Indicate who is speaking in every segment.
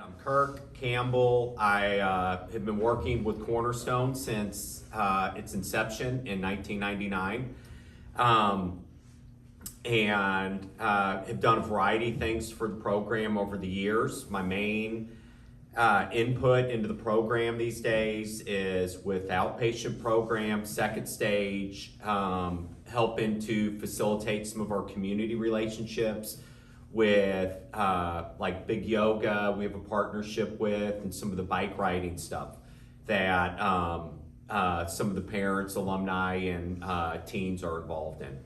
Speaker 1: I'm Kirk Campbell. I have been working with Cornerstone since its inception in 1999, and have done a variety of things for the program over the years. My main input into the program these days is with outpatient program, second stage, helping to facilitate some of our community relationships with like Big Yoga, we have a partnership with, and some of the bike riding stuff that some of the parents, alumni, and teens are involved in.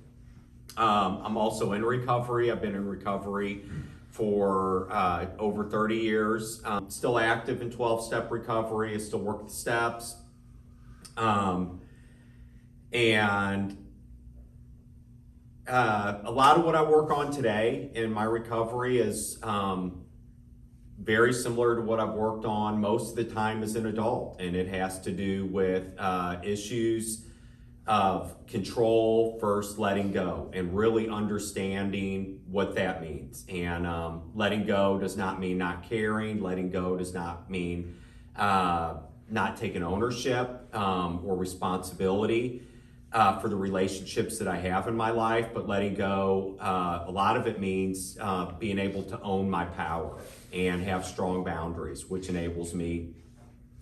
Speaker 1: I'm also in recovery. I've been in recovery for over 30 years. Still active in 12-step recovery. I still work the steps. And a lot of what I work on today in my recovery is very similar to what I've worked on most of the time as an adult, and it has to do with issues of control, first letting go, and really understanding what that means. And letting go does not mean not caring. Letting go does not mean not taking ownership or responsibility for the relationships that I have in my life, but letting go, a lot of it means being able to own my power and have strong boundaries, which enables me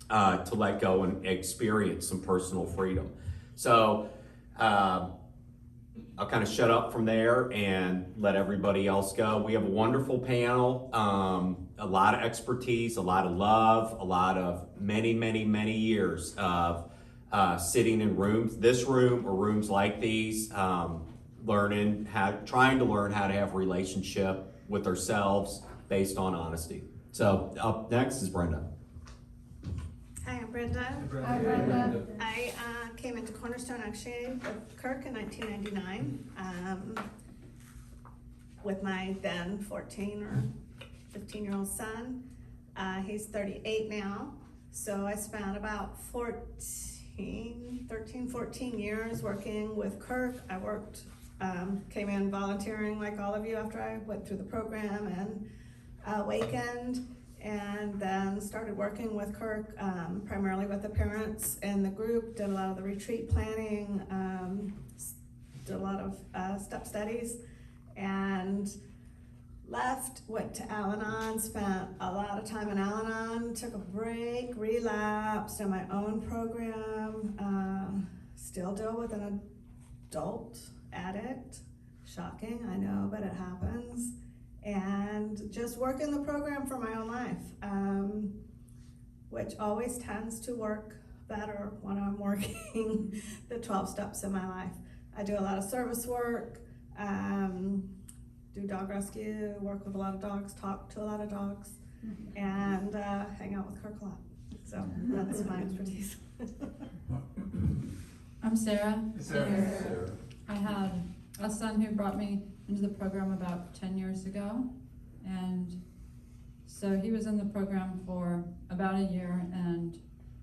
Speaker 1: to let go and experience some personal freedom. So I'll kind of shut up from there and let everybody else go. We have a wonderful panel, a lot of expertise, a lot of love, a lot of many years of sitting in rooms, this room or rooms like these, trying to learn how to have a relationship with ourselves based on honesty. So up next is Brenda.
Speaker 2: Hi, I'm Brenda.
Speaker 3: Hi, Brenda.
Speaker 2: I came into Cornerstone actually with Kirk in 1999 with my then 14 or 15-year-old son. He's 38 now, so I spent about 14 years working with Kirk. I worked, came in volunteering like all of you after I went through the program and awakened, and then started working with Kirk, primarily with the parents in the group, did a lot of the retreat planning, did a lot of step studies, and left, went to Al-Anon, spent a lot of time in Al-Anon, took a break, relapsed in my own program, still deal with an adult addict. Shocking, I know, but it happens. And just work in the program for my own life, which always tends to work better when I'm working the 12 steps in my life. I do a lot of service work, do dog rescue, work with a lot of dogs, talk to a lot of dogs, and hang out with Kirk a lot. So that's my expertise.
Speaker 3: I'm Sarah.
Speaker 4: Sarah.
Speaker 3: I had a son who brought me into the program about 10 years ago, and so he was in the program for about a year, and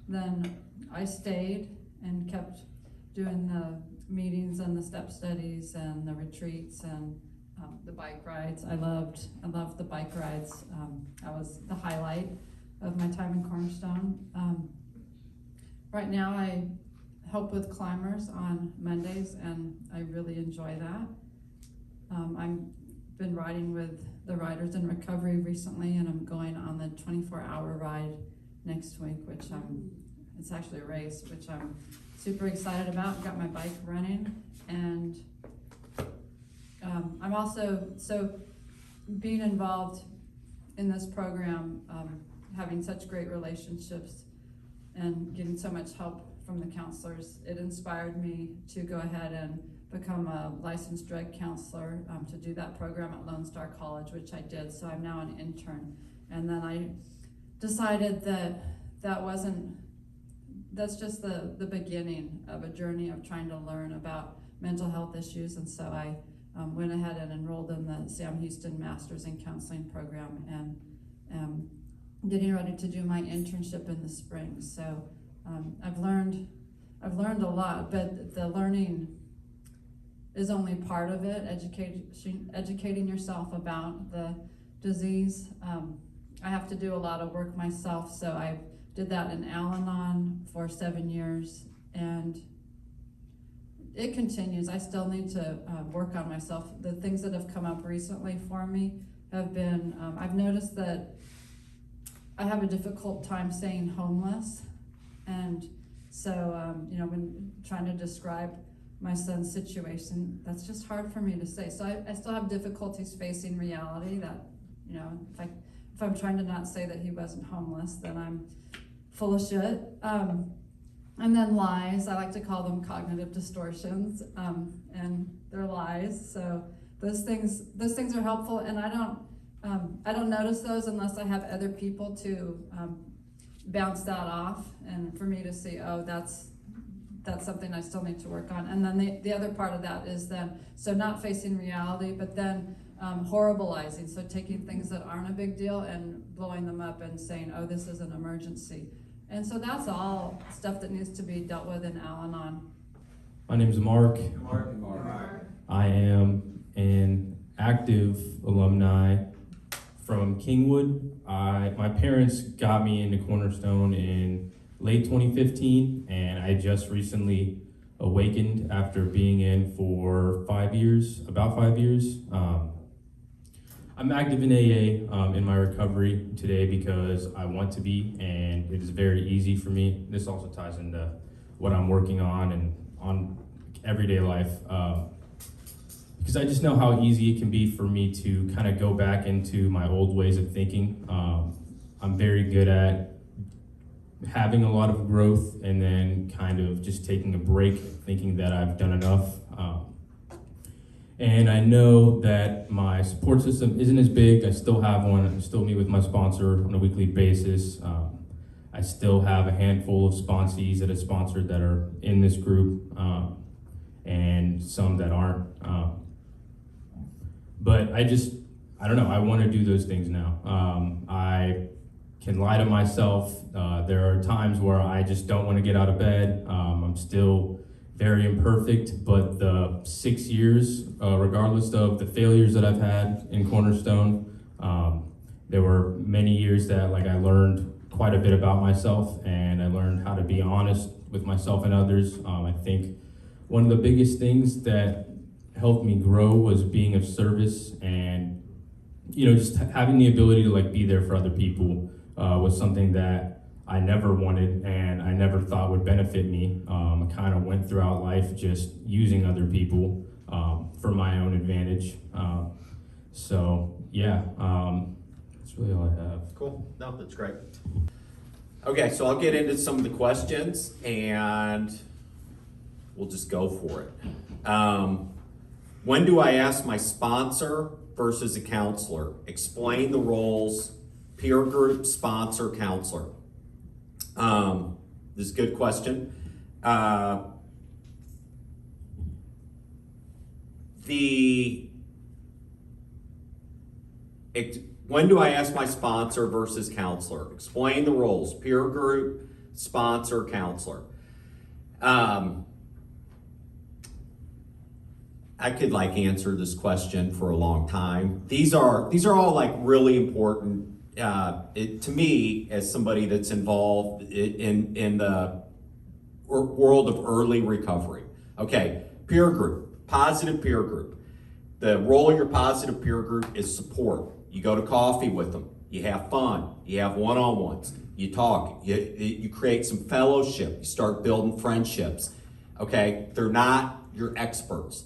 Speaker 3: then I stayed and kept doing the meetings and the step studies and the retreats and the bike rides. I loved the bike rides. That was the highlight of my time in Cornerstone. Right now I help with climbers on Mondays, and I really enjoy that. I've been riding with the Riders in Recovery recently, and I'm going on the 24-hour ride next week, which it's actually a race, which I'm super excited about. Got my bike running, and I'm also, so being involved in this program, having such great relationships and getting so much help from the counselors, it inspired me to go ahead and become a licensed drug counselor, to do that program at Lone Star College, which I did. So I'm now an intern. And then I decided that's just the beginning of a journey of trying to learn about mental health issues. And so I went ahead and enrolled in the Sam Houston Masters in Counseling program, and getting ready to do my internship in the spring. So I've learned a lot, but the learning is only part of it. Educating yourself about the disease I have to do a lot of work myself, so I did that in Al-Anon for 7 years, and it continues. I still need to work on myself. The things that have come up recently for me have been, I've noticed that I have a difficult time saying homeless, and so, when trying to describe my son's situation, that's just hard for me to say. So I still have difficulties facing reality that, if I'm trying to not say that he wasn't homeless, then I'm full of shit. And then lies, I like to call them cognitive distortions, and they're lies. So those things are helpful, and I don't notice those unless I have other people to bounce that off, and for me to see, oh, that's something I still need to work on. And then the other part of that is then, so not facing reality, but then horribilizing, so taking things that aren't a big deal and blowing them up and saying, oh, this is an emergency. And so that's all stuff that needs to be dealt with in Al-Anon.
Speaker 4: My name is Mark. I am an active alumni from Kingwood. My parents got me into Cornerstone in late 2015, and I just recently awakened after being in for about 5 years. I'm active in AA in my recovery today because I want to be, and it is very easy for me. This also ties into what I'm working on and on everyday life, because I just know how easy it can be for me to kind of go back into my old ways of thinking. I'm very good at having a lot of growth and then kind of just taking a break, thinking that I've done enough. And I know that my support system isn't as big. I still have one. I still meet with my sponsor on a weekly basis. I still have a handful of sponsees that are sponsored that are in this group, and some that aren't. But I don't know, I want to do those things now. I can lie to myself. There are times where I just don't want to get out of bed. I'm still very imperfect, but the 6 years, regardless of the failures that I've had in Cornerstone, there were many years that I learned quite a bit about myself, and I learned how to be honest with myself and others. I think one of the biggest things that helped me grow was being of service, and just having the ability to be there for other people was something that I never wanted and I never thought would benefit me. I kind of went throughout life just using other people for my own advantage. So yeah, that's really all I have.
Speaker 1: Cool. No, that's great. Okay, so I'll get into some of the questions and we'll just go for it. When do I ask my sponsor versus a counselor? Explain the roles: peer group, sponsor, counselor. This is a good question. When do I ask my sponsor versus counselor? Explain the roles: peer group, sponsor, counselor. I could answer this question for a long time. These are all really important to me as somebody that's involved in the world of early recovery. Okay, peer group, positive peer group. The role of your positive peer group is support. You go to coffee with them, you have fun, you have one-on-ones, you talk, you create some fellowship, you start building friendships. Okay, they're not your experts.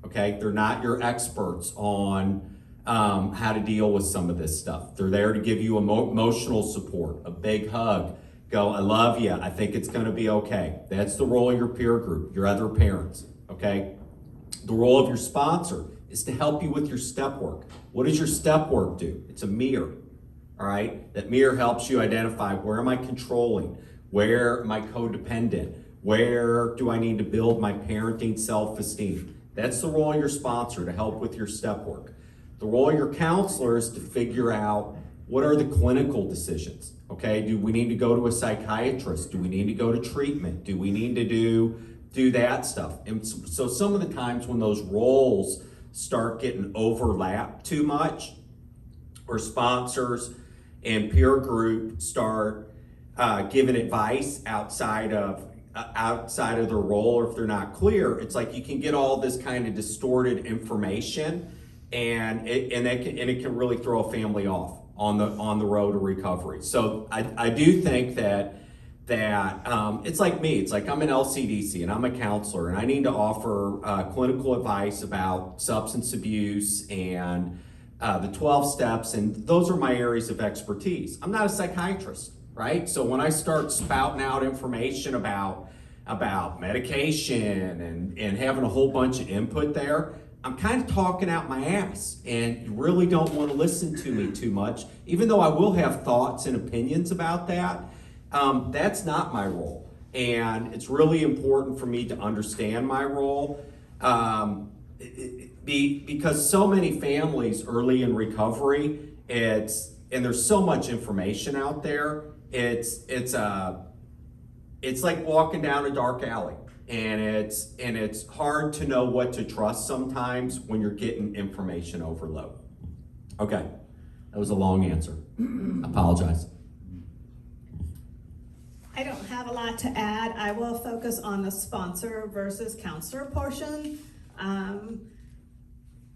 Speaker 1: Okay, they're not your experts on how to deal with some of this stuff. They're there to give you emotional support, a big hug, go, I love you, I think it's gonna be okay. That's the role of your peer group, your other parents, okay? The role of your sponsor is to help you with your step work. What does your step work do? It's a mirror, all right? That mirror helps you identify, where am I controlling? Where am I codependent? Where do I need to build my parenting self-esteem? That's the role of your sponsor, to help with your step work. The role of your counselor is to figure out, what are the clinical decisions? Okay, do we need to go to a psychiatrist? Do we need to go to treatment? Do we need to do that stuff? And so some of the times when those roles start getting overlapped too much, or sponsors and peer group start giving advice outside of their role, or if they're not clear, it's like you can get all this kind of distorted information, and it can really throw a family off on the road to recovery. So I do think that it's like me. It's like I'm an LCDC and I'm a counselor, and I need to offer clinical advice about substance abuse and the 12 steps, and those are my areas of expertise. I'm not a psychiatrist, right? So when I start spouting out information about medication and having a whole bunch of input there, I'm kind of talking out my ass, and you really don't want to listen to me too much, even though I will have thoughts and opinions about that. That's not my role, and it's really important for me to understand my role. Because so many families early in recovery, and there's so much information out there, it's like walking down a dark alley, and it's hard to know what to trust sometimes when you're getting information overload. Okay, that was a long answer. Apologize.
Speaker 2: I don't have a lot to add. I will focus on the sponsor versus counselor portion.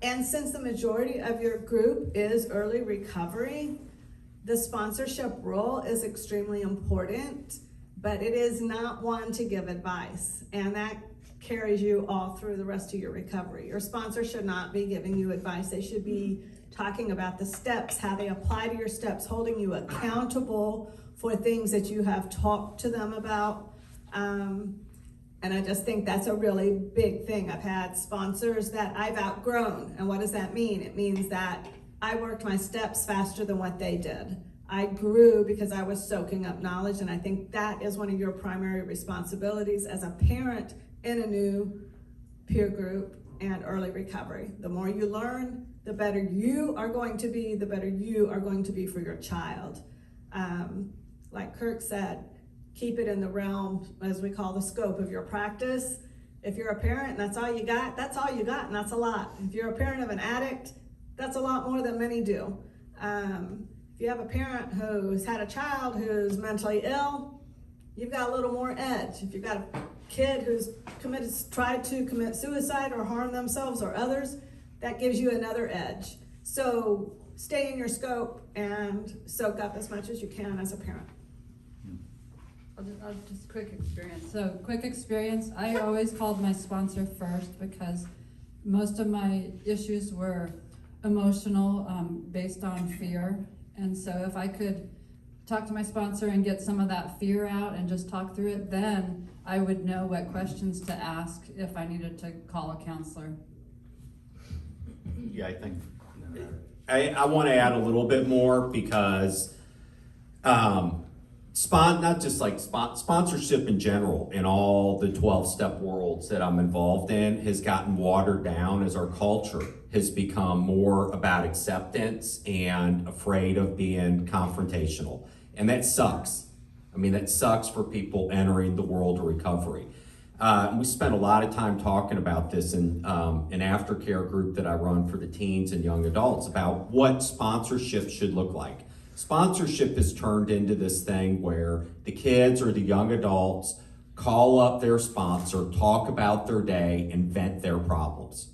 Speaker 2: And since the majority of your group is early recovery, the sponsorship role is extremely important, but it is not one to give advice, and that carries you all through the rest of your recovery. Your sponsor should not be giving you advice. They should be talking about the steps, how they apply to your steps, holding you accountable for things that you have talked to them about. And I just think that's a really big thing. I've had sponsors that I've outgrown. And what does that mean? It means that I worked my steps faster than what they did. I grew because I was soaking up knowledge, and I think that is one of your primary responsibilities as a parent in a new peer group and early recovery. The more you learn, the better you are going to be, the better you are going to be for your child. Like Kirk said, keep it in the realm, as we call the scope of your practice. If you're a parent and that's all you got, that's all you got, and that's a lot. If you're a parent of an addict, that's a lot more than many do. If you have a parent who's had a child who's mentally ill, you've got a little more edge. If you've got a kid who's tried to commit suicide or harm themselves or others, that gives you another edge. So stay in your scope and soak up as much as you can as a parent.
Speaker 3: I'll just quick experience. So quick experience, I always called my sponsor first because most of my issues were emotional, based on fear. And so if I could talk to my sponsor and get some of that fear out and just talk through it, then I would know what questions to ask if I needed to call a counselor.
Speaker 1: Yeah, I think I want to add a little bit more because not just like sponsorship in general in all the 12-step worlds that I'm involved in has gotten watered down as our culture has become more about acceptance and afraid of being confrontational. And that sucks. I mean, that sucks for people entering the world of recovery. We spent a lot of time talking about this in an aftercare group that I run for the teens and young adults about what sponsorship should look like. Sponsorship has turned into this thing where the kids or the young adults call up their sponsor, talk about their day, and vent their problems.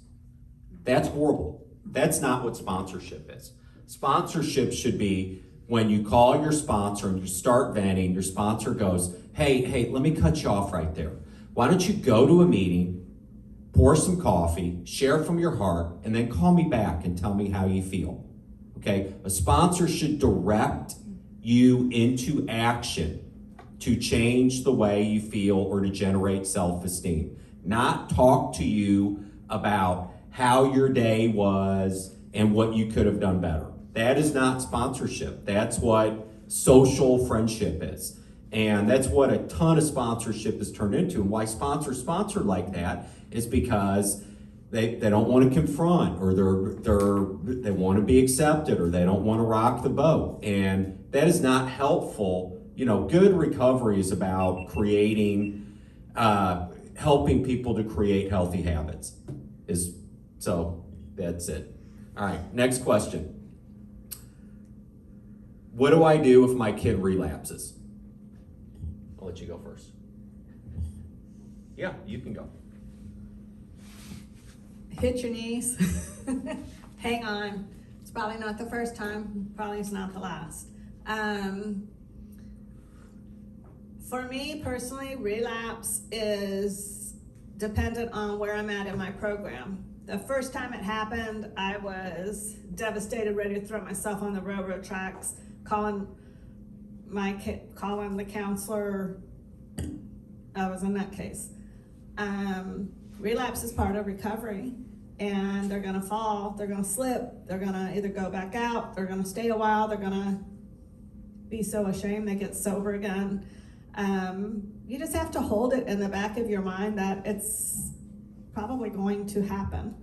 Speaker 1: That's horrible. That's not what sponsorship is. Sponsorship should be when you call your sponsor and you start venting, your sponsor goes, hey, let me cut you off right there. Why don't you go to a meeting, pour some coffee, share from your heart, and then call me back and tell me how you feel. Okay, a sponsor should direct you into action to change the way you feel or to generate self-esteem. Not talk to you about how your day was and what you could have done better. That is not sponsorship. That's what social friendship is. And that's what a ton of sponsorship has turned into. And why sponsor like that is because they don't want to confront, or they want to be accepted, or they don't want to rock the boat. And that is not helpful. You know, good recovery is about creating, helping people to create healthy habits. So that's it. All right, next question. what do I do if my kid relapses? I'll let you go first. Yeah, you can go.
Speaker 2: Hit your knees. Hang on. It's probably not the first time, probably it's not the last. For me personally, relapse is dependent on where I'm at in my program. The first time it happened, I was devastated, ready to throw myself on the railroad tracks, calling the counselor. I was a nutcase. Relapse is part of recovery, and they're gonna fall, they're gonna slip, they're gonna either go back out, they're gonna stay a while, they're gonna be so ashamed they get sober again. You just have to hold it in the back of your mind that it's probably going to happen.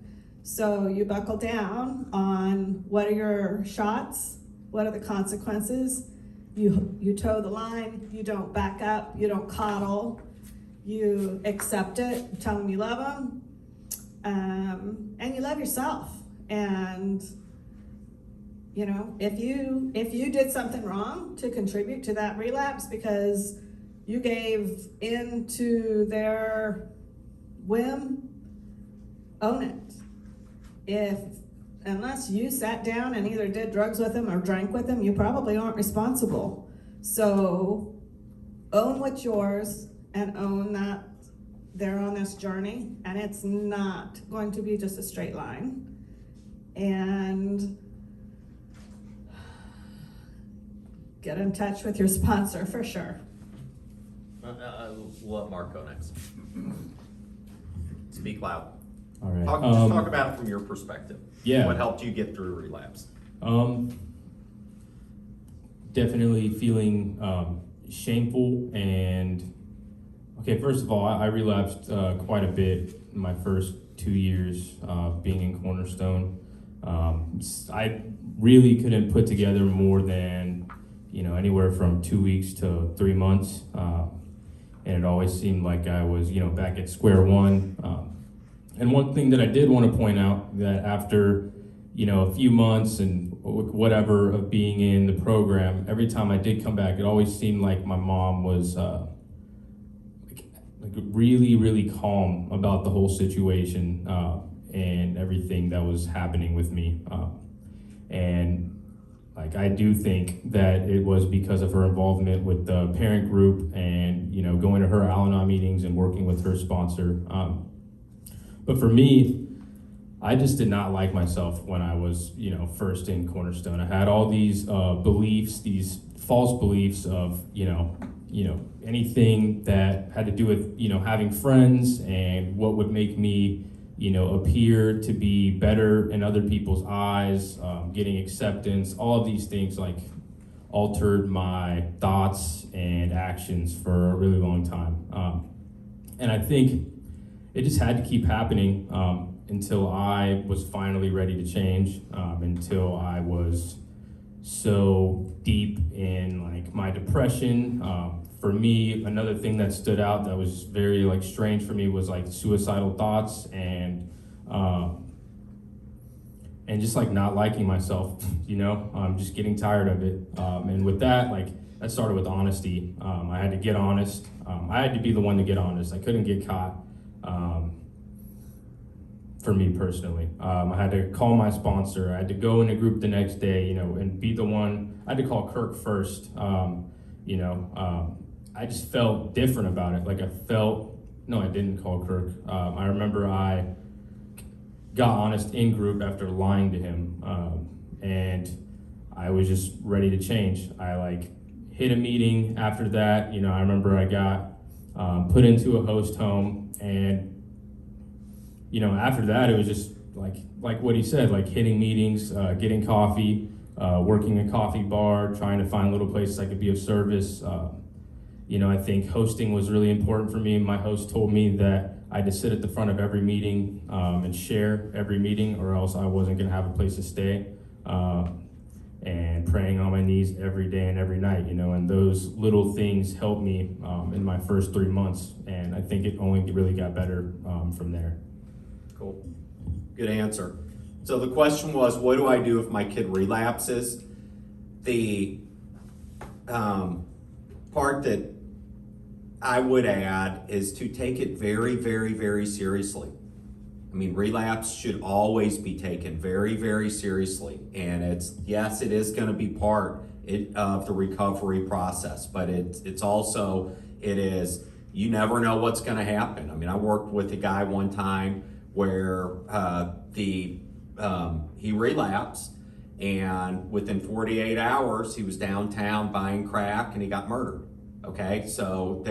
Speaker 2: So you buckle down on what are your shots, what are the consequences, you toe the line, you don't back up, you don't coddle, you accept it, you tell them you love them, and you love yourself. And you know, if you did something wrong to contribute to that relapse because you gave in to their whim, own it. Unless you sat down and either did drugs with them or drank with them, you probably aren't responsible. So own what's yours and own that they're on this journey, and it's not going to be just a straight line. And get in touch with your sponsor for sure.
Speaker 1: We'll let Mark go next. Speak loud.
Speaker 4: All right.
Speaker 1: Just talk about it from your perspective.
Speaker 4: Yeah.
Speaker 1: What helped you get through relapse?
Speaker 4: Definitely feeling shameful and okay. First of all, I relapsed quite a bit in my first 2 years being in Cornerstone. I really couldn't put together more than anywhere from 2 weeks to 3 months, and it always seemed like I was back at square one. And one thing that I did want to point out that after a few months and whatever of being in the program, every time I did come back, it always seemed like my mom was really, really calm about the whole situation and everything that was happening with me. And I do think that it was because of her involvement with the parent group and going to her alumni meetings and working with her sponsor. But for me, I just did not like myself when I was, first in Cornerstone. I had all these beliefs, these false beliefs of, anything that had to do with, having friends and what would make me, appear to be better in other people's eyes, getting acceptance. All of these things altered my thoughts and actions for a really long time. And I think it just had to keep happening until I was finally ready to change, until I was so deep in my depression. For me, another thing that stood out that was very strange for me was suicidal thoughts and just not liking myself, just getting tired of it. And with that, that started with honesty. I had to get honest. I had to be the one to get honest. I couldn't get caught. For me personally, I had to call my sponsor. I had to go in a group the next day, and be the one. I had to call Kirk first. I just felt different about it. I didn't call Kirk. I remember I got honest in group after lying to him, and I was just ready to change. I hit a meeting after that. I remember I got put into a host home, and after that, it was just like what he said, hitting meetings, getting coffee, working a coffee bar, trying to find little places I could be of service. I think hosting was really important for me. My host told me that I had to sit at the front of every meeting and share every meeting, or else I wasn't going to have a place to stay. And praying on my knees every day and every night, and those little things helped me in my first 3 months. And I think it only really got better from there.
Speaker 1: Cool. Good answer. So the question was, what do I do if my kid relapses? The part that I would add is to take it very, very, very seriously. I mean, relapse should always be taken very, very seriously. And yes, it is going to be part of the recovery process, but it's also, you never know what's going to happen. I mean, I worked with a guy one time where he relapsed, and within 48 hours, he was downtown buying crack and he got murdered. Okay, so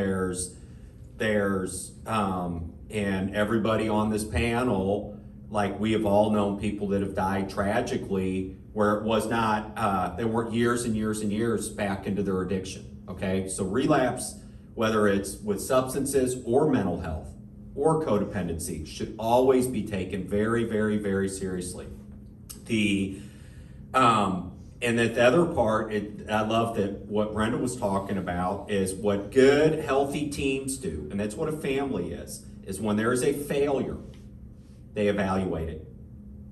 Speaker 1: and everybody on this panel, like, we have all known people that have died tragically where it was not, they weren't years and years and years back into their addiction. Okay, so relapse, whether it's with substances or mental health or codependency, should always be taken very, very, very seriously. And that the other part, I love that what Brenda was talking about is what good, healthy teams do, and that's what a family is when there is a failure, they evaluate it.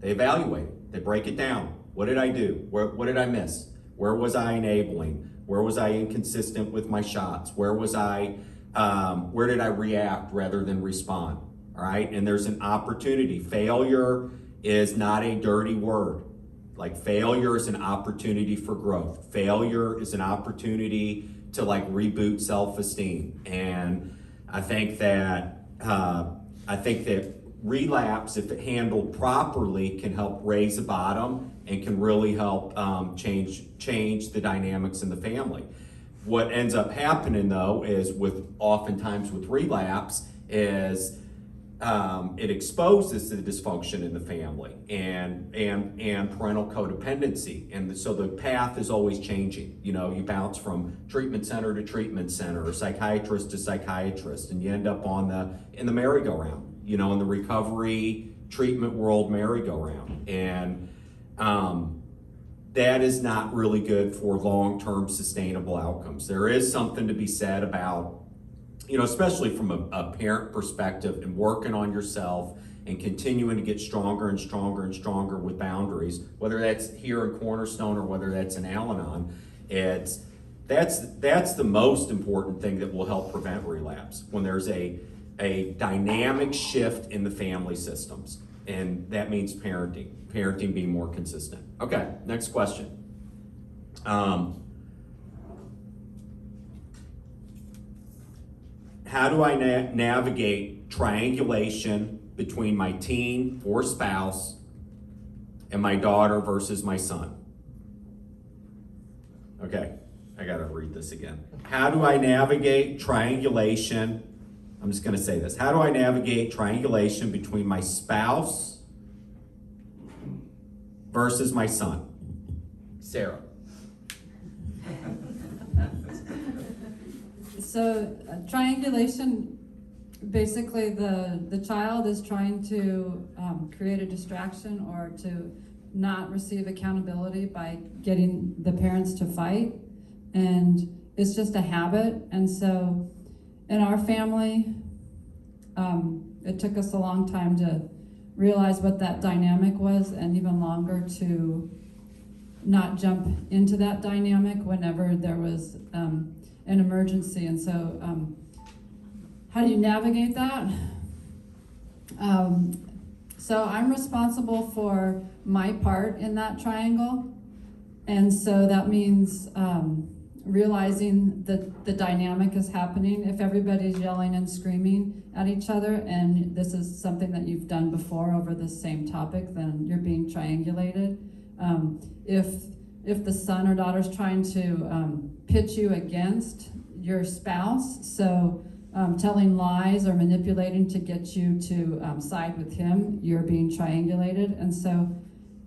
Speaker 1: They evaluate it. They break it down. What did I do? What did I miss? Where was I enabling? Where was I inconsistent with my shots? Where did I react rather than respond? All right, and there's an opportunity. Failure is not a dirty word. Like, failure is an opportunity for growth. Failure is an opportunity to reboot self-esteem. And I think that relapse, if it handled properly, can help raise the bottom and can really help change the dynamics in the family. What ends up happening though is oftentimes with relapse is it exposes the dysfunction in the family and parental codependency. And so the path is always changing. You know, you bounce from treatment center to treatment center, or psychiatrist to psychiatrist, and you end up in the merry-go-round, you know, in the recovery treatment world merry-go-round. And that is not really good for long-term sustainable outcomes. There is something to be said about, you know, especially from a parent perspective, and working on yourself and continuing to get stronger and stronger and stronger with boundaries, whether that's here in Cornerstone or whether that's in Al-Anon. That's the most important thing that will help prevent relapse, when there's a dynamic shift in the family systems. And that means parenting being more consistent. Okay, next question. How do I navigate triangulation between my teen or spouse and my daughter versus my son? Okay, I gotta read this again. How do I navigate triangulation? I'm just gonna say this. How do I navigate triangulation between my spouse versus my son? Sarah.
Speaker 3: So triangulation, basically the child is trying to create a distraction or to not receive accountability by getting the parents to fight, and it's just a habit. And so in our family, it took us a long time to realize what that dynamic was, and even longer to not jump into that dynamic whenever there was an emergency. And so how do you navigate that? So I'm responsible for my part in that triangle, and so that means realizing that the dynamic is happening. If everybody's yelling and screaming at each other, and this is something that you've done before over the same topic, then you're being triangulated. If the son or daughter's trying to pitch you against your spouse, so telling lies or manipulating to get you to side with him, you're being triangulated. And so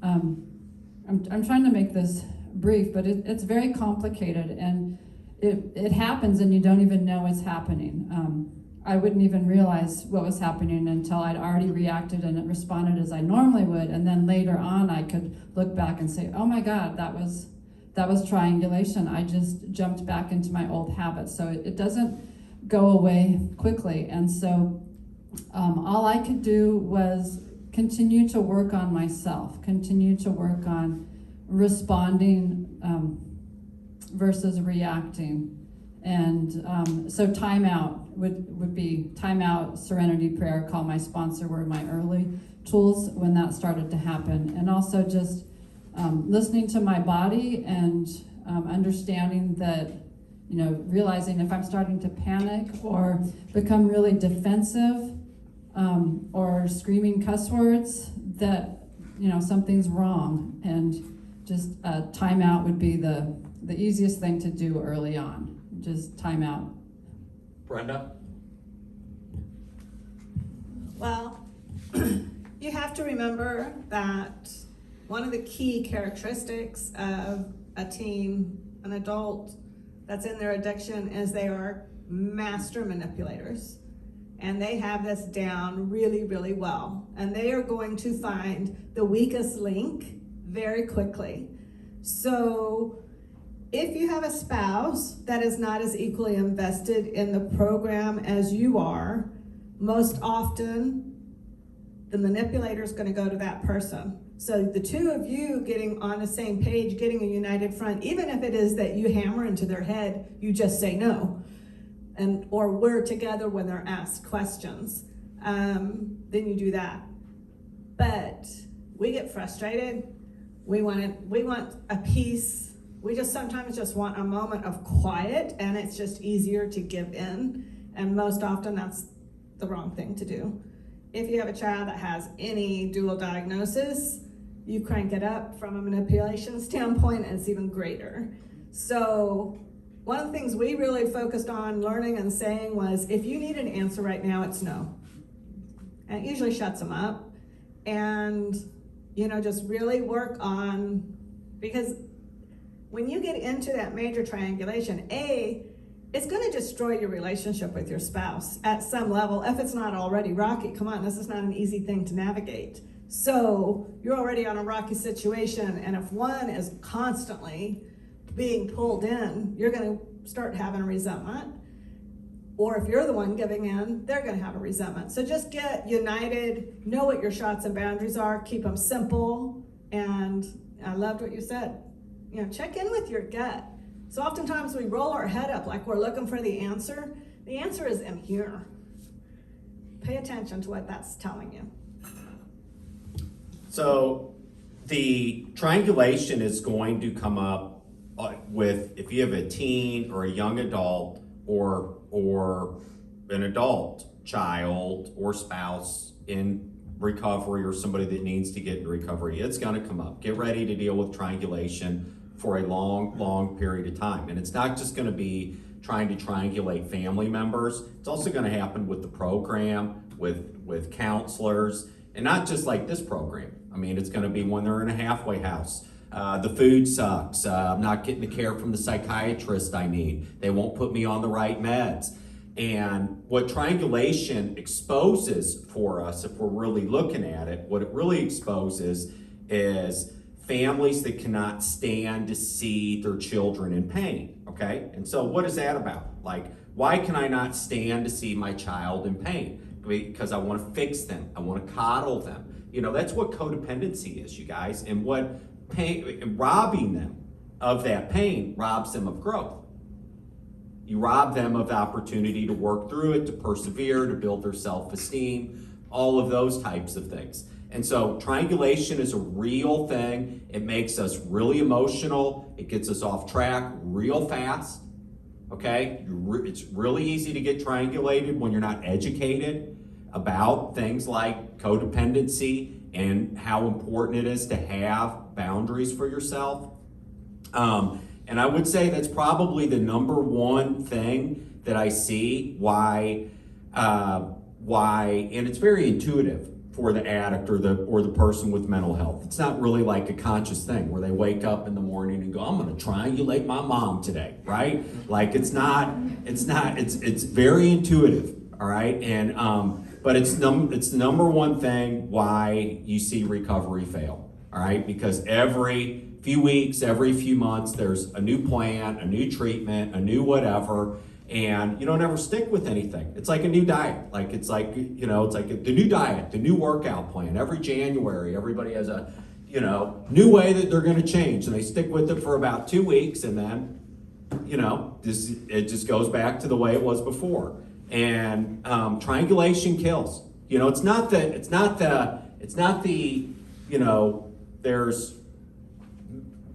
Speaker 3: I'm trying to make this brief, but it's very complicated, and it happens and you don't even know it's happening. I wouldn't even realize what was happening until I'd already reacted and it responded as I normally would, and then later on I could look back and say, oh my God, that was triangulation. I just jumped back into my old habits. So it doesn't go away quickly. And so all I could do was continue to work on myself, continue to work on responding versus reacting. And so timeout would be timeout, serenity prayer, call my sponsor were my early tools when that started to happen. And also just listening to my body and understanding that, realizing if I'm starting to panic or become really defensive or screaming cuss words, that, something's wrong. And just timeout would be the easiest thing to do early on. Just time out.
Speaker 1: Brenda?
Speaker 2: Well, you have to remember that one of the key characteristics of a teen, an adult that's in their addiction, is they are master manipulators. And they have this down really, really well. And they are going to find the weakest link very quickly. So if you have a spouse that is not as equally invested in the program as you are, most often the manipulator is going to go to that person. So the two of you getting on the same page, getting a united front, even if it is that you hammer into their head, you just say no, or we're together when they're asked questions, then you do that. But we get frustrated. We want a peace. We just sometimes just want a moment of quiet, and it's just easier to give in. And most often that's the wrong thing to do. If you have a child that has any dual diagnosis, you crank it up from a manipulation standpoint, and it's even greater. So one of the things we really focused on learning and saying was, if you need an answer right now, it's no. And it usually shuts them up. And, just really work on, because when you get into that major triangulation, it's going to destroy your relationship with your spouse at some level. If it's not already rocky, come on, this is not an easy thing to navigate. So you're already on a rocky situation, and if one is constantly being pulled in, you're going to start having a resentment. Or if you're the one giving in, they're going to have a resentment. So just get united, know what your shots and boundaries are, keep them simple. And I loved what you said. Check in with your gut. So oftentimes we roll our head up like we're looking for the answer. The answer is in here. Pay attention to what that's telling you.
Speaker 1: So the triangulation is going to come up with, if you have a teen or a young adult or an adult child or spouse in recovery, or somebody that needs to get in recovery, it's going to come up. Get ready to deal with triangulation for a long period of time. And it's not just going to be trying to triangulate family members. It's also going to happen with the program, with counselors, and not just like this program. I mean, it's going to be when they're in a halfway house. The food sucks. I'm not getting the care from the psychiatrist I need. They won't put me on the right meds. And what triangulation exposes for us, if we're really looking at it, what it really exposes is families that cannot stand to see their children in pain, okay? And so what is that about? Like, why can I not stand to see my child in pain? Because I want to fix them. I want to coddle them. That's what codependency is, you guys. And what pain, robbing them of that pain robs them of growth. You rob them of the opportunity to work through it, to persevere, to build their self-esteem, all of those types of things. And so triangulation is a real thing. It makes us really emotional. It gets us off track real fast, okay? It's really easy to get triangulated when you're not educated about things like codependency and how important it is to have boundaries for yourself. And I would say that's probably the number one thing that I see why, and it's very intuitive for the addict or the person with mental health. It's not really like a conscious thing where they wake up in the morning and go, I'm gonna triangulate my mom today, right? Like it's very intuitive, all right? And, but it's the number one thing why you see recovery fail, all right? Because every few weeks, every few months, there's a new plan, a new treatment, a new whatever, and you don't ever stick with anything. It's like a new diet. It's like the new diet, the new workout plan. Every January, everybody has a, new way that they're gonna change, and they stick with it for about 2 weeks, and then it just goes back to the way it was before. And triangulation kills. It's not the, there's,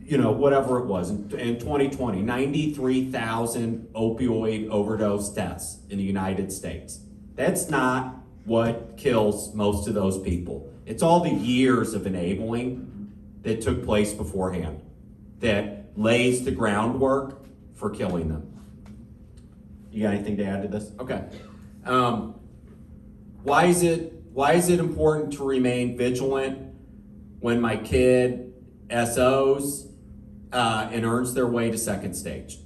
Speaker 1: whatever it was in 2020, 93,000 opioid overdose deaths in the United States. That's not what kills most of those people. It's all the years of enabling that took place beforehand that lays the groundwork for killing them. You got anything to add to this? Okay. Why is it important to remain vigilant when my kid SOs and earns their way to second stage?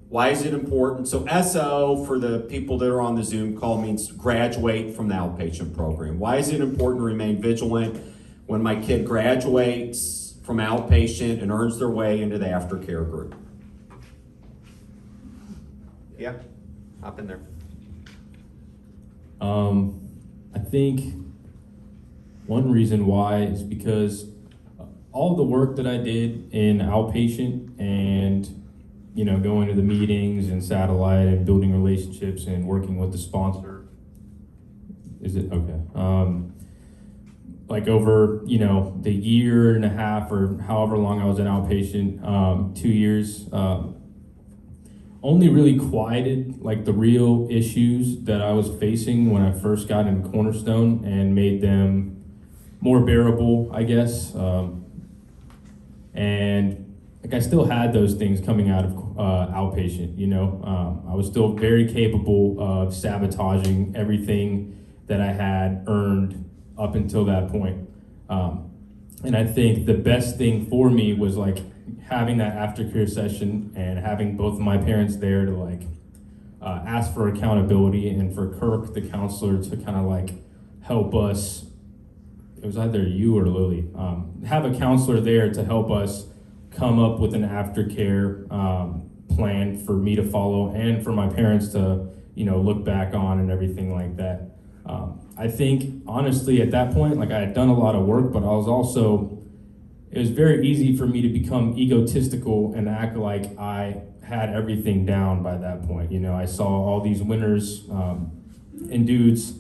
Speaker 1: Why is it important? So SO, for the people that are on the Zoom call, means graduate from the outpatient program. Why is it important to remain vigilant when my kid graduates from outpatient and earns their way into the aftercare group? Yeah, hop in there.
Speaker 4: I think one reason why is because all the work that I did in outpatient and going to the meetings and satellite and building relationships and working with the sponsor. Is it okay? Like over, the year and a half or however long I was an outpatient, 2 years, only really quieted like the real issues that I was facing when I first got in Cornerstone and made them more bearable, I guess. And like I still had those things coming out of outpatient, I was still very capable of sabotaging everything that I had earned up until that point. And I think the best thing for me was like having that aftercare session and having both of my parents there to like ask for accountability and for Kirk, the counselor, to kind of like help us. It was either you or Lily. Have a counselor there to help us come up with an aftercare plan for me to follow and for my parents to, look back on and everything like that. I think honestly at that point, like I had done a lot of work, but it was very easy for me to become egotistical and act like I had everything down by that point. I saw all these winners and dudes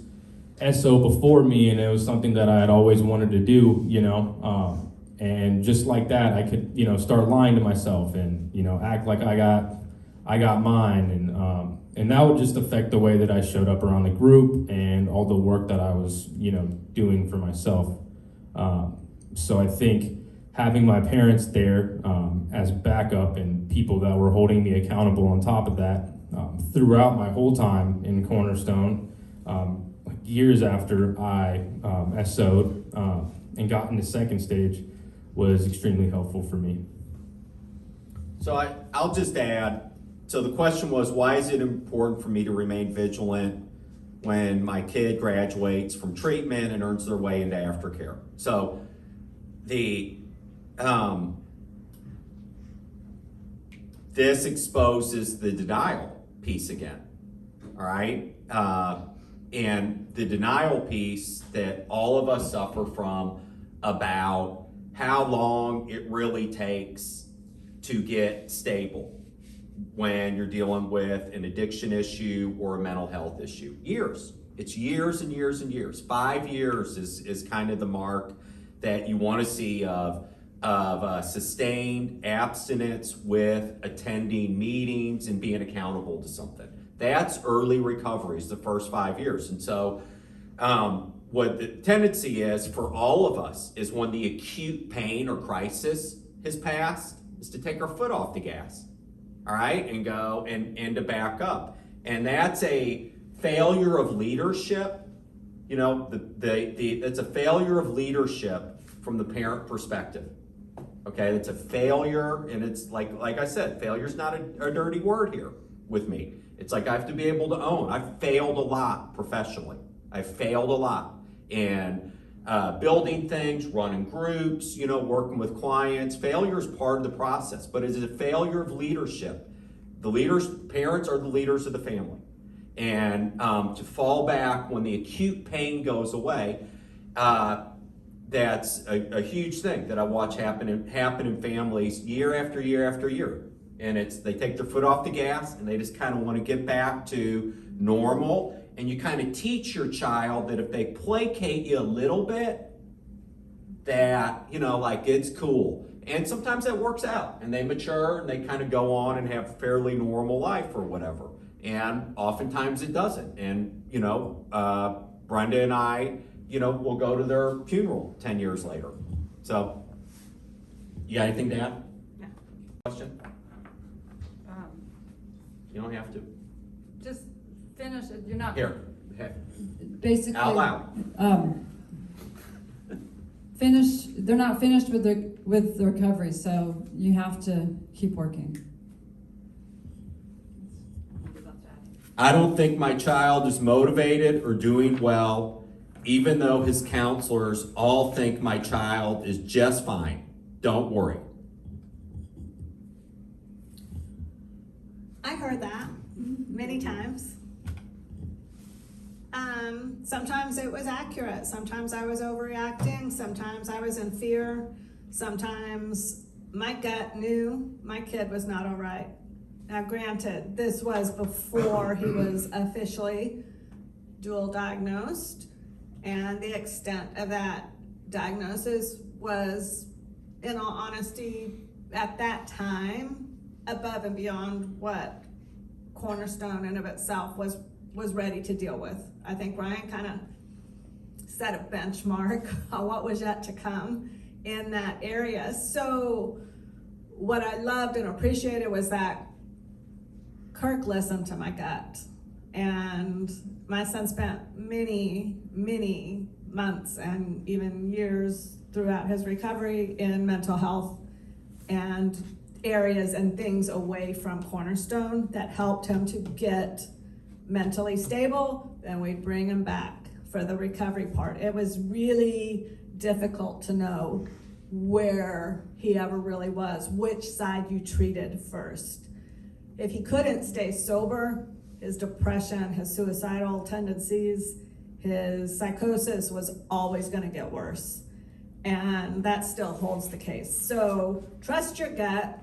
Speaker 4: SO before me, and it was something that I had always wanted to do, and just like that, I could, start lying to myself and, act like I got mine, and that would just affect the way that I showed up around the group and all the work that I was, doing for myself. So I think having my parents there as backup and people that were holding me accountable on top of that throughout my whole time in Cornerstone, years after I SO'd and got into second stage, was extremely helpful for me.
Speaker 1: So I'll just add, so the question was, why is it important for me to remain vigilant when my kid graduates from treatment and earns their way into aftercare? So this exposes the denial piece again, all right? And the denial piece that all of us suffer from about how long it really takes to get stable when you're dealing with an addiction issue or a mental health issue. Years. It's years and years and years. 5 years is kind of the mark that you want to see of sustained abstinence with attending meetings and being accountable to something. That's early recovery, is the first 5 years. And so what the tendency is for all of us is when the acute pain or crisis has passed, is to take our foot off the gas, all right, and go and to back up. And that's a failure of leadership. It's a failure of leadership from the parent perspective. Okay, it's a failure, and it's like I said, failure's not a dirty word here with me. It's like I have to be able to own. I've failed a lot professionally. I've failed a lot in building things, running groups, working with clients. Failure is part of the process, but it's a failure of leadership. Parents are the leaders of the family. And to fall back when the acute pain goes away, that's a huge thing that I watch happen in families year after year after year. And they take their foot off the gas and they just kind of want to get back to normal. And you kind of teach your child that if they placate you a little bit, that, like it's cool. And sometimes that works out and they mature and they kind of go on and have a fairly normal life or whatever. And oftentimes it doesn't. And, Brenda and I, will go to their funeral 10 years later. So, you got anything to add?
Speaker 2: No.
Speaker 1: Question? You don't have to.
Speaker 3: Just finish it, you're not.
Speaker 1: Here,
Speaker 3: Basically.
Speaker 1: out loud.
Speaker 3: They're not finished with the recovery, so you have to keep working.
Speaker 1: I don't think my child is motivated or doing well, even though his counselors all think my child is just fine. Don't worry.
Speaker 2: I heard that many times. Sometimes it was accurate. Sometimes I was overreacting. Sometimes I was in fear. Sometimes my gut knew my kid was not all right. Now, granted, this was before he was officially dual diagnosed, and the extent of that diagnosis was, in all honesty, at that time, above and beyond what Cornerstone in of itself was ready to deal with. I think Ryan kind of set a benchmark on what was yet to come in that area. So what I loved and appreciated was that Kirk listened to my gut. And my son spent many, many months and even years throughout his recovery in mental health and areas and things away from Cornerstone that helped him to get mentally stable. Then we'd bring him back for the recovery part. It was really difficult to know where he ever really was, which side you treated first. If he couldn't stay sober, his depression, his suicidal tendencies, his psychosis was always going to get worse. And that still holds the case. So trust your gut.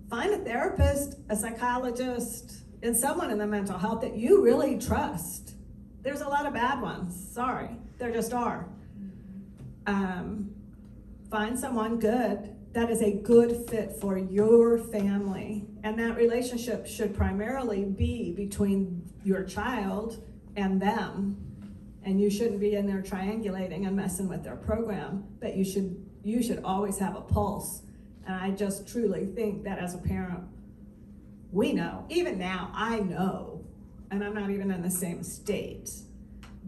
Speaker 2: Find a therapist, a psychologist, and someone in the mental health that you really trust. There's a lot of bad ones. Sorry, there just are. Find someone good that is a good fit for your family. And that relationship should primarily be between your child and them. And you shouldn't be in there triangulating and messing with their program, but you should always have a pulse. And I just truly think that as a parent, we know, even now, I know, and I'm not even in the same state,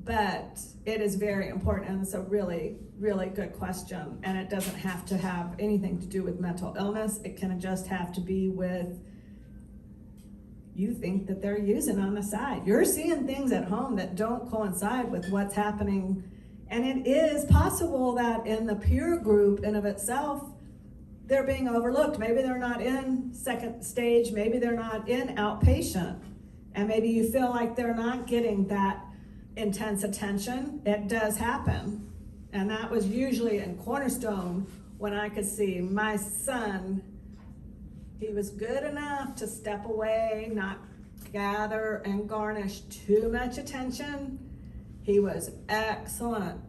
Speaker 2: but it is very important, and it's a really, really good question, and it doesn't have to have anything to do with mental illness. It can just have to be with, you think that they're using on the side. You're seeing things at home that don't coincide with what's happening, and it is possible that in the peer group in of itself, they're being overlooked. Maybe they're not in second stage, maybe they're not in outpatient, and maybe you feel like they're not getting that intense attention. It does happen. And that was usually in Cornerstone when I could see my son, he was good enough to step away, not gather and garnish too much attention. He was excellent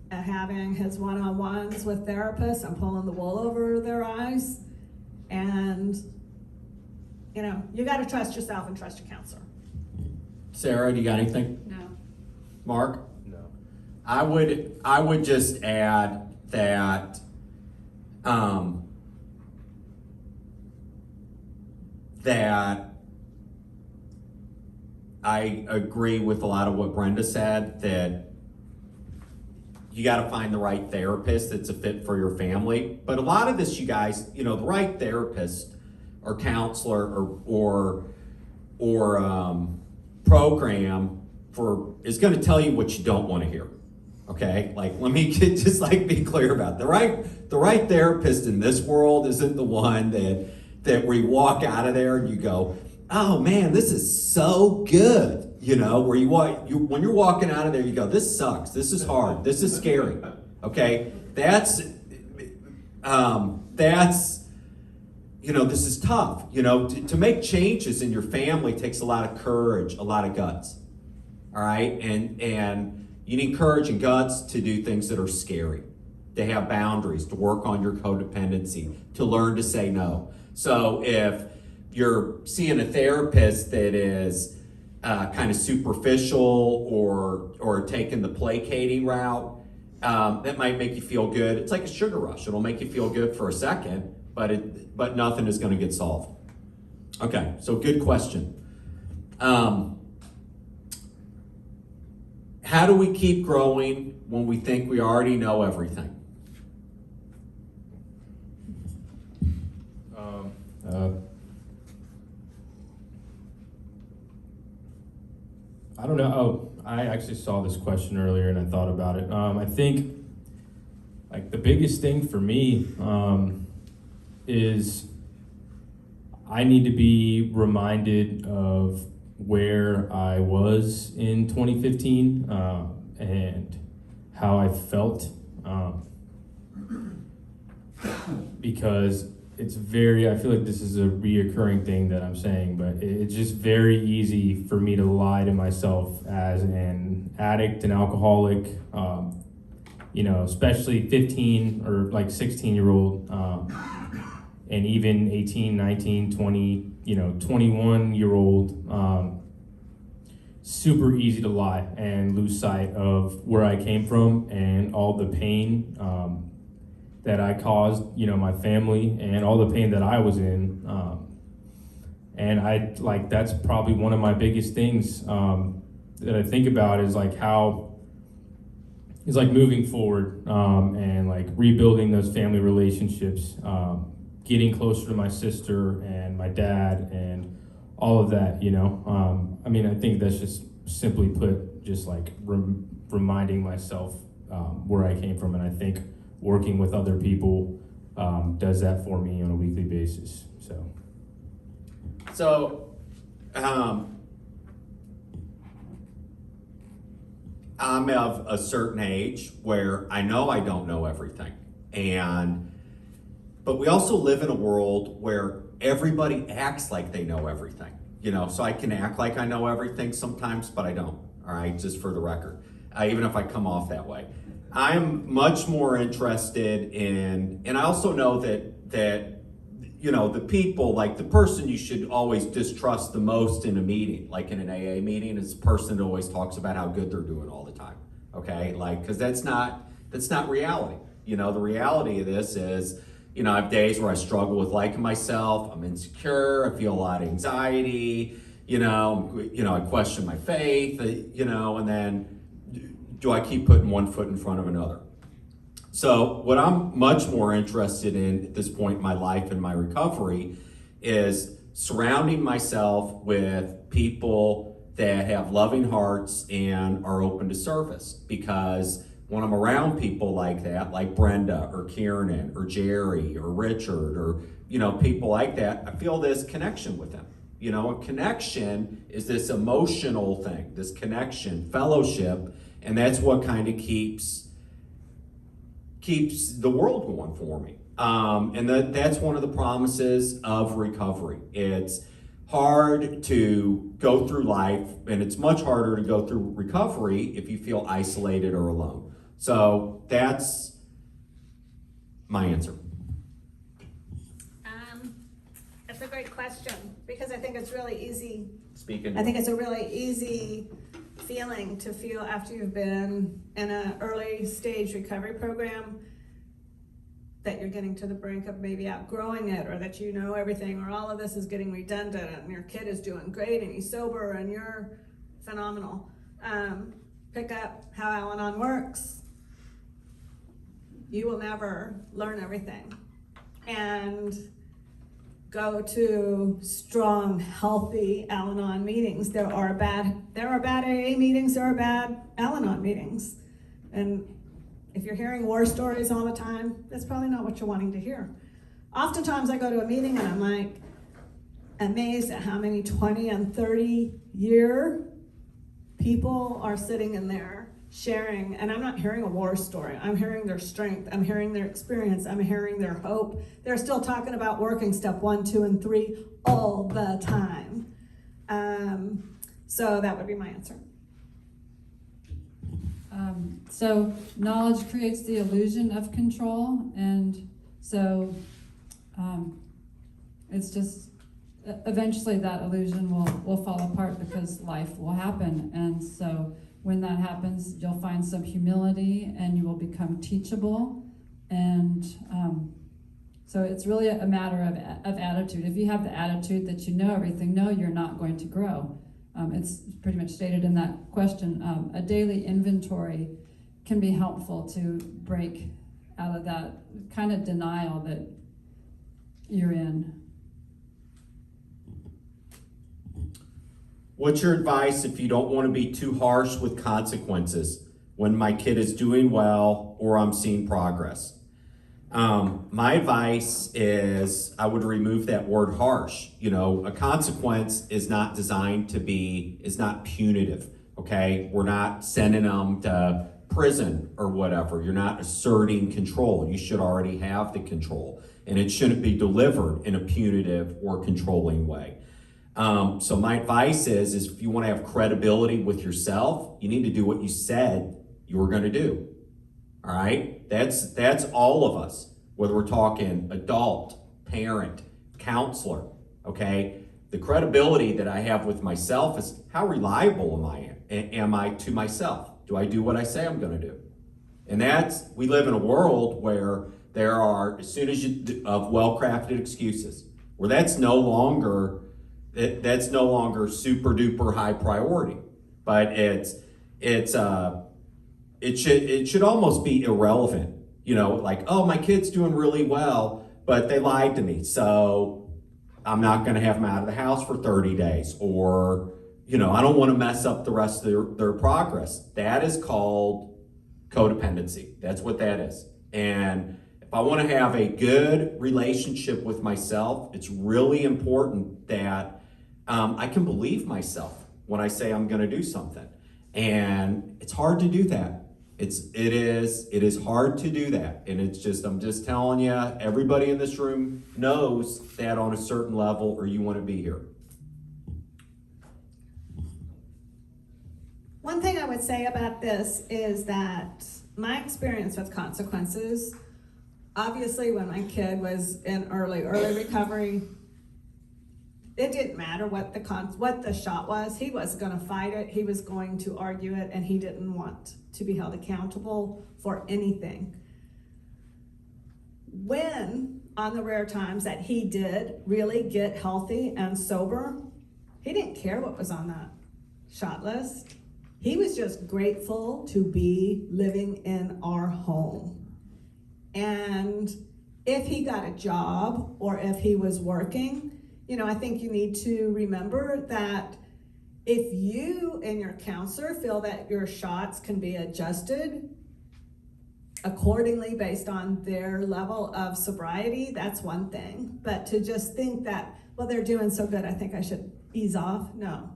Speaker 2: at having his one-on-ones with therapists and pulling the wool over their eyes. And, you got to trust yourself and trust your counselor.
Speaker 1: Sarah, do you got anything?
Speaker 3: No.
Speaker 1: Mark?
Speaker 4: No.
Speaker 1: I would just add that that I agree with a lot of what Brenda said, that you got to find the right therapist that's a fit for your family. But a lot of this, you guys, the right therapist or counselor or program is going to tell you what you don't want to hear. Okay, let me be clear about it. The right therapist in this world isn't the one that where you walk out of there and you go, oh man, this is so good. You know, where when you're walking out of there, you go, this sucks. This is hard. This is scary. Okay, that's this is tough. You know, to make changes in your family takes a lot of courage, a lot of guts. All right, and you need courage and guts to do things that are scary, to have boundaries, to work on your codependency, to learn to say no. So if you're seeing a therapist that is kind of superficial or taking the placating route, that might make you feel good. It's like a sugar rush. It'll make you feel good for a second, but nothing is going to get solved. Okay, so good question. How do we keep growing when we think we already know everything?
Speaker 4: I don't know. Oh, I actually saw this question earlier and I thought about it. I think like the biggest thing for me is I need to be reminded of where I was in 2015 and how I felt because I feel like this is a reoccurring thing that I'm saying, but it's just very easy for me to lie to myself as an addict, an alcoholic, especially 15 or like 16-year-old, and even 18, 19, 20, 21-year-old, super easy to lie and lose sight of where I came from and all the pain that I caused, my family and all the pain that I was in. And that's probably one of my biggest things that I think about is like how it's like moving forward and like rebuilding those family relationships, getting closer to my sister and my dad and all of that, I think that's just simply put, just like reminding myself where I came from. And I think working with other people does that for me on a weekly basis.
Speaker 1: So, I'm of a certain age where I know I don't know everything. But we also live in a world where everybody acts like they know everything. So I can act like I know everything sometimes, but I don't, all right, just for the record, even if I come off that way. I'm much more interested in, and I also know that the people, like the person you should always distrust the most in a meeting, like in an AA meeting, is the person that always talks about how good they're doing all the time, okay? Because that's not reality. The reality of this is, I have days where I struggle with liking myself, I'm insecure, I feel a lot of anxiety, I question my faith, and then do I keep putting one foot in front of another? So what I'm much more interested in at this point in my life and my recovery is surrounding myself with people that have loving hearts and are open to service. Because when I'm around people like that, like Brenda or Kieran or Jerry or Richard or, people like that, I feel this connection with them. A connection is this emotional thing, this connection, fellowship, and that's what kind of keeps the world going for me. And that's one of the promises of recovery. It's hard to go through life, and it's much harder to go through recovery if you feel isolated or alone. So that's my answer.
Speaker 2: That's a great question, because I think it's really easy.
Speaker 1: Speaking.
Speaker 2: I think it's a really easy feeling to feel after you've been in an early stage recovery program that you're getting to the brink of maybe outgrowing it, or that you know everything, or all of this is getting redundant and your kid is doing great and he's sober and you're phenomenal. Pick up how Al-Anon works. You will never learn everything. And go to strong, healthy Al-Anon meetings. There are bad AA meetings, there are bad Al-Anon meetings. And if you're hearing war stories all the time, that's probably not what you're wanting to hear. Oftentimes I go to a meeting and I'm like, amazed at how many 20 and 30-year people are sitting in there sharing, and I'm not hearing a war story. I'm hearing their strength. I'm hearing their experience. I'm hearing their hope. They're still talking about working step 1, 2, and 3 all the time. So that would be my answer.
Speaker 3: So knowledge creates the illusion of control, and so it's just eventually that illusion will fall apart because life will happen. And so when that happens, you'll find some humility and you will become teachable. And so it's really a matter of attitude. If you have the attitude that you know everything, no, you're not going to grow. It's pretty much stated in that question. A daily inventory can be helpful to break out of that kind of denial that you're in.
Speaker 1: What's your advice if you don't want to be too harsh with consequences when my kid is doing well or I'm seeing progress? My advice is I would remove that word harsh. You know, a consequence is not designed to be, is not punitive, okay? We're not sending them to prison or whatever. You're not asserting control. You should already have the control. And it shouldn't be delivered in a punitive or controlling way. So my advice is if you want to have credibility with yourself, you need to do what you said you were going to do. All right? That's all of us, whether we're talking adult, parent, counselor, okay? The credibility that I have with myself is how reliable am I to myself? Do I do what I say I'm going to do? And we live in a world where there are, as soon as of well-crafted excuses, where that's no longer super duper high priority, but it should almost be irrelevant. You know, like, oh, my kid's doing really well, but they lied to me, so I'm not going to have them out of the house for 30 days, or, you know, I don't want to mess up the rest of their progress. That is called codependency. That's what that is. And if I want to have a good relationship with myself, it's really important that I can believe myself when I say I'm going to do something. And it's hard to do that. It is hard to do that. And I'm just telling you, everybody in this room knows that on a certain level, or you want to be here.
Speaker 2: One thing I would say about this is that my experience with consequences, obviously when my kid was in early recovery, it didn't matter what the shot was. He was going to fight it. He was going to argue it, and he didn't want to be held accountable for anything. When, on the rare times that he did really get healthy and sober, he didn't care what was on that shot list. He was just grateful to be living in our home. And if he got a job or if he was working, you know, I think you need to remember that if you and your counselor feel that your shots can be adjusted accordingly based on their level of sobriety, that's one thing. But to just think that, well, they're doing so good, I think I should ease off, no.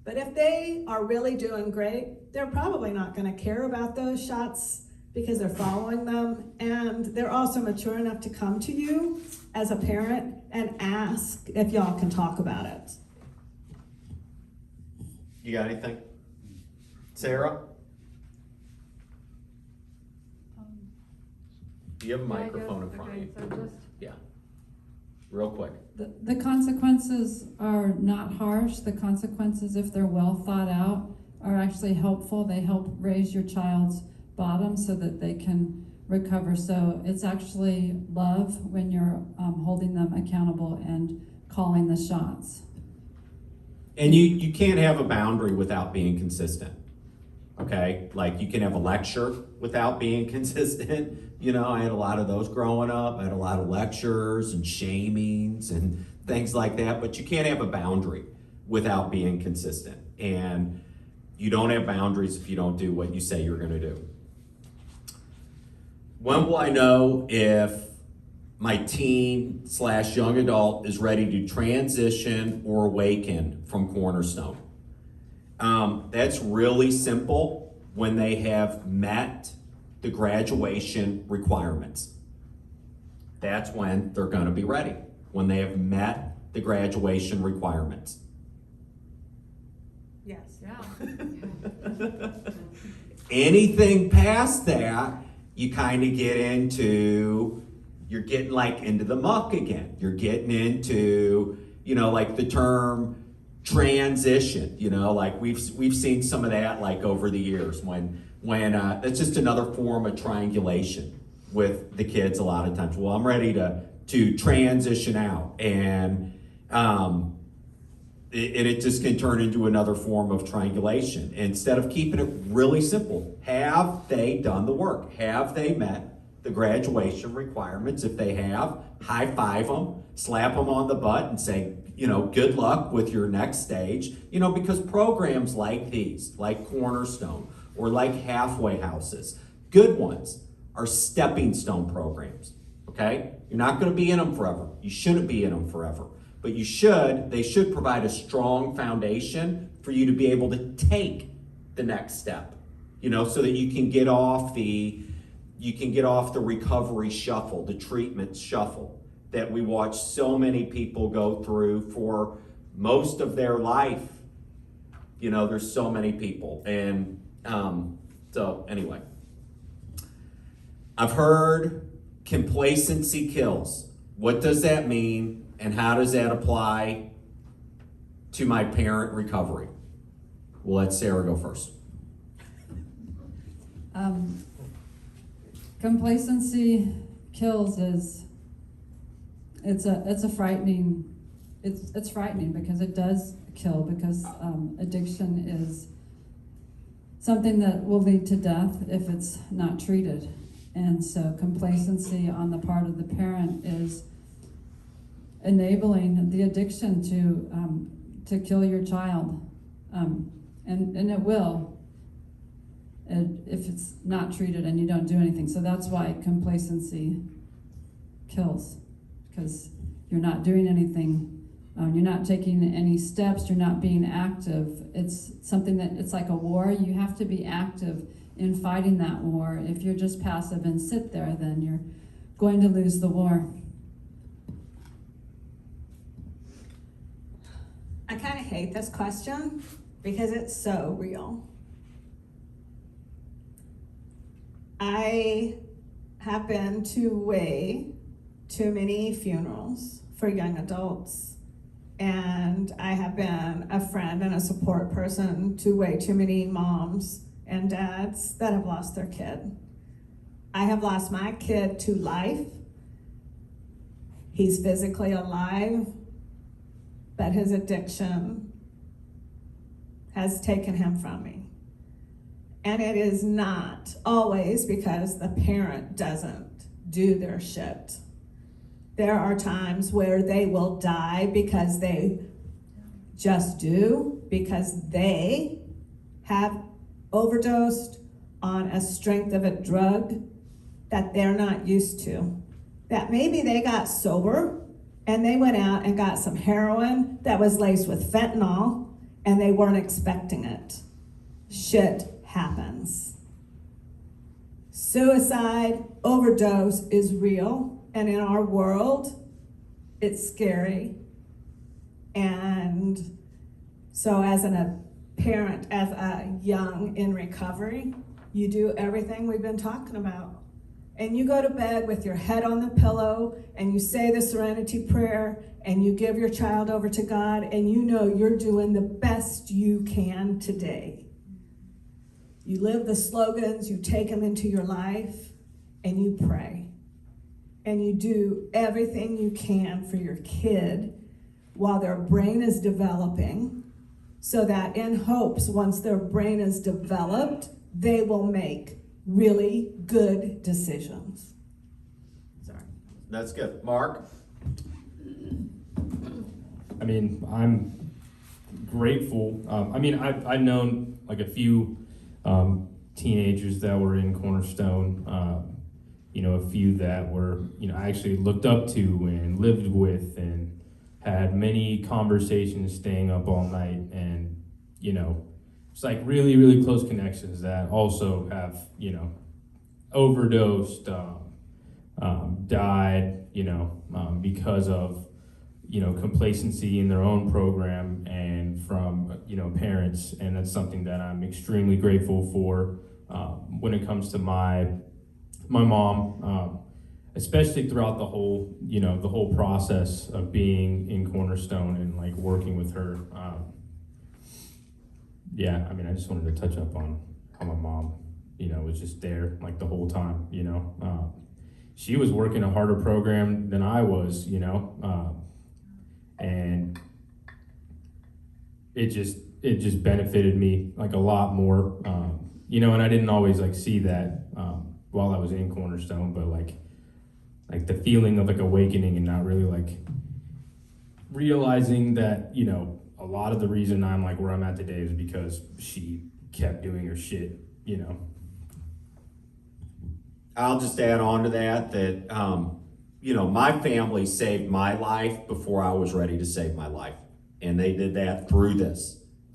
Speaker 2: But if they are really doing great, they're probably not going to care about those shots because they're following them, and they're also mature enough to come to you as a parent and ask if y'all can talk about it.
Speaker 1: You got anything? Sarah? Do you have a microphone in front of you? Yeah. Real quick.
Speaker 3: The consequences are not harsh. The consequences, if they're well thought out, are actually helpful. They help raise your child's bottom so that they can recover. So it's actually love when you're holding them accountable and calling the shots.
Speaker 1: And you can't have a boundary without being consistent, okay? Like you can have a lecture without being consistent. You know, I had a lot of those growing up. I had a lot of lectures and shamings and things like that, but you can't have a boundary without being consistent. And you don't have boundaries if you don't do what you say you're gonna do. When will I know if my teen / young adult is ready to transition or awaken from Cornerstone. That's really simple when they have met the graduation requirements. That's when they're going to be ready, when they have met the graduation requirements.
Speaker 2: Yes.
Speaker 3: Yeah.
Speaker 1: Anything past that, you kind of get into, you're getting like into the muck again. You're getting into, like the term transition, like we've seen some of that like over the years when that's just another form of triangulation with the kids a lot of times. Well, I'm ready to transition out, and it just can turn into another form of triangulation. Instead of keeping it really simple, have they done the work? Have they met the graduation requirements? If they have, high five them, slap them on the butt and say, good luck with your next stage. Because programs like these, like Cornerstone, or like halfway houses, good ones, are stepping stone programs, okay? You're not gonna be in them forever. You shouldn't be in them forever. But they should provide a strong foundation for you to be able to take the next step, so that you can get off the recovery shuffle, the treatment shuffle that we watch so many people go through for most of their life. There's so many people. And so anyway, I've heard complacency kills. What does that mean? And how does that apply to my parent recovery? We'll let Sarah go first.
Speaker 3: Complacency kills it's frightening because it does kill, because addiction is something that will lead to death if it's not treated. And so complacency on the part of the parent is enabling the addiction to kill your child, and it will if it's not treated and you don't do anything. So that's why complacency kills, because you're not doing anything, you're not taking any steps, you're not being active. It's something that it's like a war. You have to be active in fighting that war. If you're just passive and sit there, then you're going to lose the war.
Speaker 2: I kind of hate this question because it's so real. I have been to way too many funerals for young adults, and I have been a friend and a support person to way too many moms and dads that have lost their kid. I have lost my kid to life. He's physically alive, but his addiction has taken him from me. And it is not always because the parent doesn't do their shit. There are times where they will die because they just do, because they have overdosed on a strength of a drug that they're not used to. That maybe they got sober and they went out and got some heroin that was laced with fentanyl and they weren't expecting it. Shit happens. Suicide, overdose is real, and in our world, it's scary. And so as a parent, as a young in recovery, you do everything we've been talking about. And you go to bed with your head on the pillow and you say the serenity prayer and you give your child over to God, and you know you're doing the best you can today. You live the slogans, you take them into your life, and you pray. And you do everything you can for your kid while their brain is developing, so that in hopes, once their brain is developed, they will make really good decisions. Sorry.
Speaker 1: That's good. Mark?
Speaker 4: I mean, I'm grateful. I've known like a few teenagers that were in Cornerstone, a few that were, I actually looked up to and lived with and had many conversations staying up all night, and, it's like really, really close connections that also have, overdosed, died, because of, complacency in their own program and from, parents. And that's something that I'm extremely grateful for when it comes to my mom, especially throughout the whole process of being in Cornerstone and like working with her. Yeah, I just wanted to touch up on how my mom, was just there like the whole time, she was working a harder program than I was, and it just benefited me like a lot more, and I didn't always like see that while I was in Cornerstone, but like the feeling of like awakening and not really like realizing that, a lot of the reason I'm like where I'm at today is because she kept doing her shit,
Speaker 1: I'll just add on to that, my family saved my life before I was ready to save my life. And they did that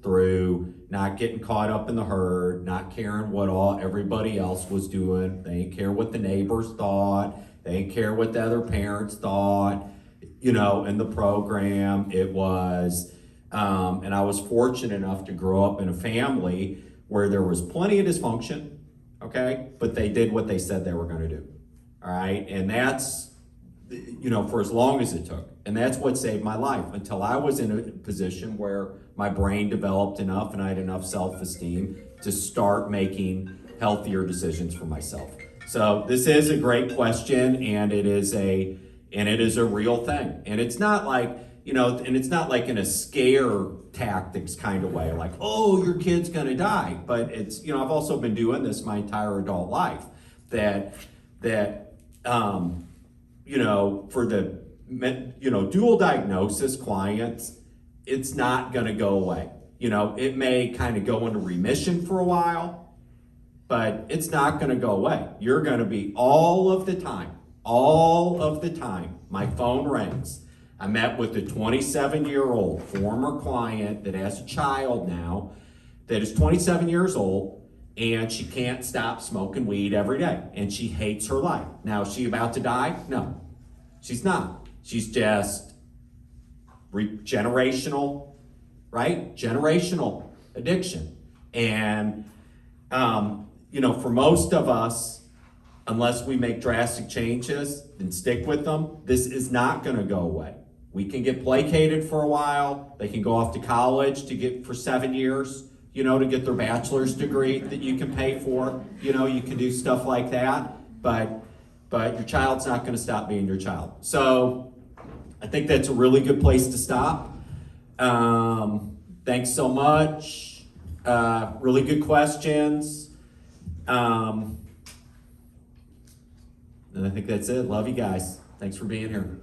Speaker 1: through not getting caught up in the herd, not caring what everybody else was doing. They didn't care what the neighbors thought. They didn't care what the other parents thought, in the program. It was, and I was fortunate enough to grow up in a family where there was plenty of dysfunction, okay? But they did what they said they were gonna do, all right? And that's, for as long as it took. And that's what saved my life until I was in a position where my brain developed enough and I had enough self-esteem to start making healthier decisions for myself. So this is a great question, and it is a real thing. And it's not like, and it's not like in a scare tactics kind of way, like, oh, your kid's gonna die. But it's, I've also been doing this my entire adult life, that for the, dual diagnosis clients, it's not gonna go away. It may kind of go into remission for a while, but it's not gonna go away. You're gonna be all of the time, my phone rings. I met with a 27-year-old former client that has a child now that is 27 years old, and she can't stop smoking weed every day, and she hates her life. Now, is she about to die? No, she's not. She's just generational, right? Generational addiction. And, for most of us, unless we make drastic changes and stick with them, this is not gonna go away. We can get placated for a while. They can go off to college for 7 years, to get their bachelor's degree that you can pay for. You can do stuff like that, but your child's not gonna stop being your child. So I think that's a really good place to stop. Thanks so much. Really good questions. And I think that's it. Love you guys. Thanks for being here.